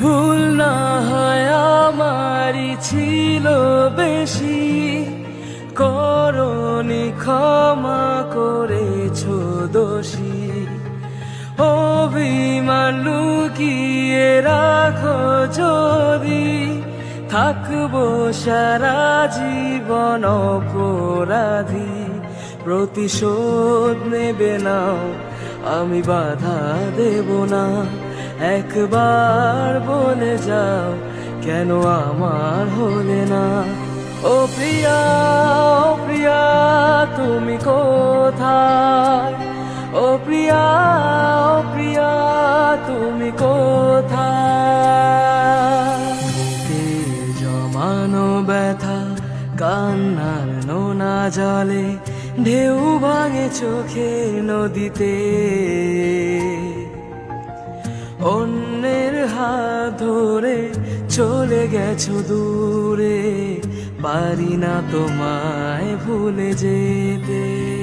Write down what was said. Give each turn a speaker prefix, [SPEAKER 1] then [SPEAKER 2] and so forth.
[SPEAKER 1] ভুল না হয় আমারই ছিল বেশি, করনি ক্ষমা করেছো দোষী। অভিমান লুকিয়ে রাখো যদি, থাকবো সারা জীবন অপরাধী। প্রতিশোধ নেবে নাও, আমি বাধা দেব না। একবার বলে যাও, কেন আমার হলে না? ও প্রিয়া, ও প্রিয়া, তুমি কোথায়? ও প্রিয়া, ও প্রিয়া, তুমি কোথায়? বুকে জমানো ব্যথা, কান্নার নোনা জলে ঢেউ ভাঙে চোখের নদীতে। অন্যের হাত ধরে চলে গেছো দূরে, পারি না তোমায় ভুলে যেতে।